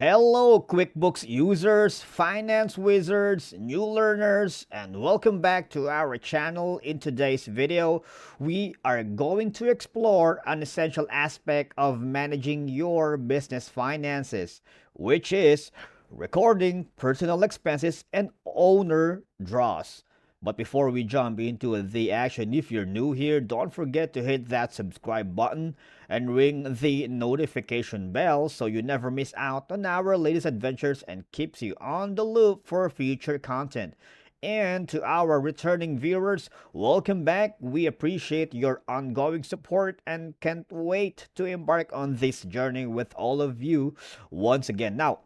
Hello, QuickBooks users, finance wizards, new learners, and welcome back to our channel. In today's video, we are going to explore an essential aspect of managing your business finances, which is recording personal expenses and owner draws. But before we jump into the action, if you're new here, don't forget to hit that subscribe button and ring the notification bell so you never miss out on our latest adventures and keeps you on the loop for future content. And to our returning viewers, welcome back. We appreciate your ongoing support and can't wait to embark on this journey with all of you once again. Now,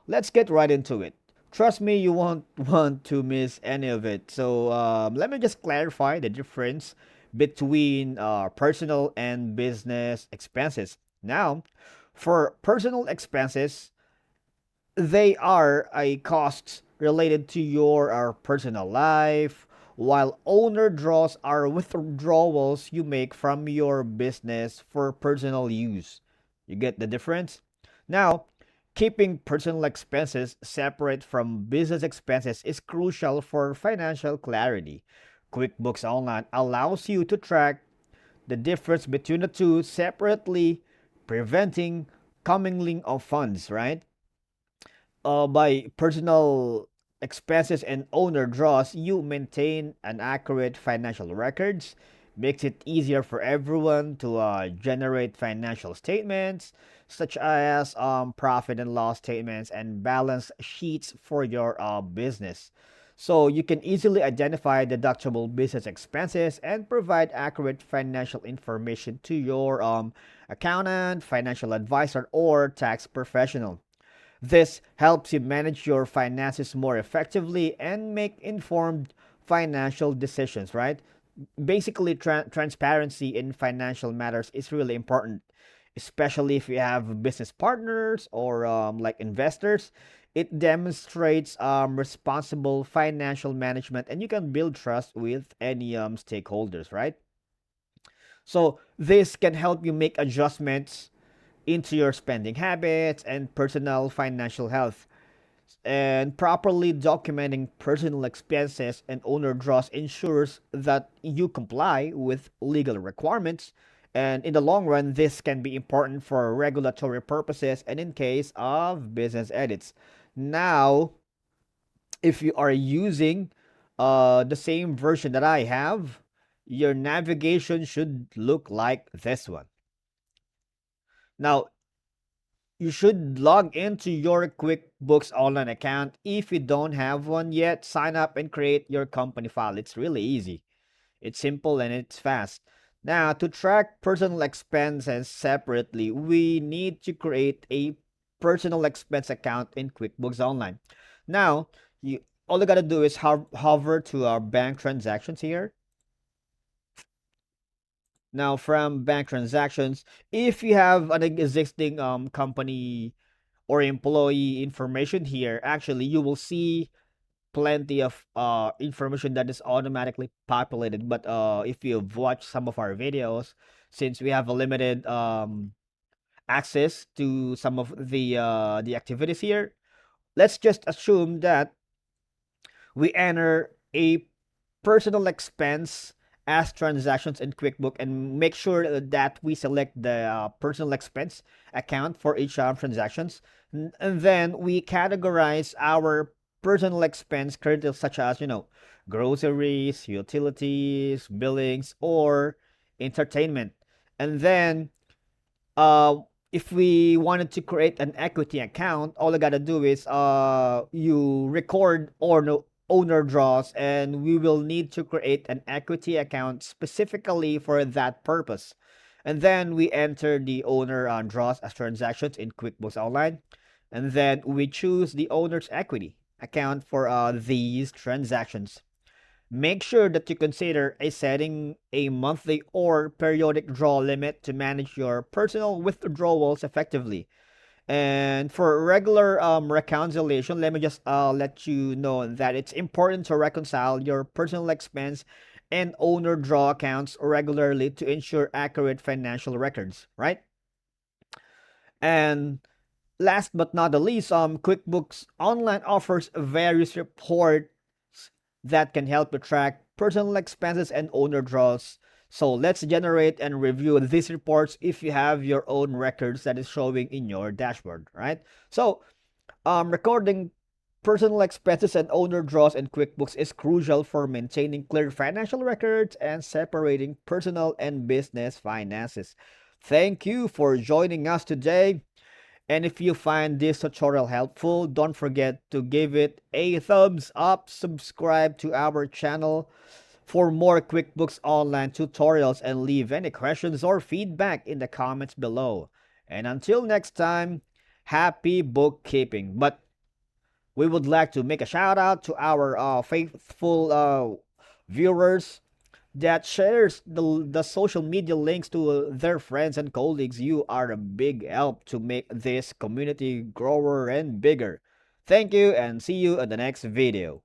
let's get right into it. Trust me, you won't want to miss any of it. So let me just clarify the difference between personal and business expenses. Now, for personal expenses, they are a costs related to your personal life, while owner draws are withdrawals you make from your business for personal use. You get the difference? Now, keeping personal expenses separate from business expenses is crucial for financial clarity. QuickBooks Online allows you to track the difference between the two separately, preventing commingling of funds, right? By personal expenses and owner draws, you maintain an accurate financial records, makes it easier for everyone to generate financial statements, such as profit and loss statements and balance sheets for your business. So you can easily identify deductible business expenses and provide accurate financial information to your accountant, financial advisor, or tax professional. This helps you manage your finances more effectively and make informed financial decisions, right? Basically, transparency in financial matters is really important, especially if you have business partners or like investors. It demonstrates responsible financial management and you can build trust with any stakeholders, right? So, this can help you make adjustments into your spending habits and personal financial health. And properly documenting personal expenses and owner draws ensures that you comply with legal requirements. And in the long run, this can be important for regulatory purposes and in case of business edits. Now, if you are using the same version that I have, your navigation should look like this one. Now, you should log into your QuickBooks Online account. If you don't have one yet, sign up and create your company file. It's really easy. It's simple and it's fast. Now, to track personal expenses separately, we need to create a personal expense account in QuickBooks Online. Now, you all you gotta do is hover to our bank transactions here. Now, from bank transactions, if you have an existing company or employee information here, actually you will see plenty of information that is automatically populated. But if you've watched some of our videos, since we have a limited access to some of the activities here, let's just assume that we enter a personal expense as transactions in QuickBook and make sure that we select the personal expense account for each transactions. And then we categorize our personal expense currently such as, groceries, utilities, billings, or entertainment. And then uh, if we wanted to create an equity account, all I gotta do is you record or no owner draws, and we will need to create an equity account specifically for that purpose. And then we enter the owner draws as transactions in QuickBooks Online, and then we choose the owner's equity account for these transactions. Make sure that you consider setting a monthly or periodic draw limit to manage your personal withdrawals effectively. And for regular reconciliation, let me just let you know that it's important to reconcile your personal expense and owner draw accounts regularly to ensure accurate financial records, right? And last but not the least, QuickBooks Online offers various reports that can help you track personal expenses and owner draws. So let's generate and review these reports if you have your own records that is showing in your dashboard, right? So recording personal expenses and owner draws in QuickBooks is crucial for maintaining clear financial records and separating personal and business finances. Thank you for joining us today. And if you find this tutorial helpful, don't forget to give it a thumbs up, subscribe to our channel for more QuickBooks Online tutorials, and leave any questions or feedback in the comments below. And until next time, happy bookkeeping. But we would like to make a shout out to our faithful viewers that shares the social media links to their friends and colleagues. You are a big help to make this community grower and bigger. Thank you and see you in the next video.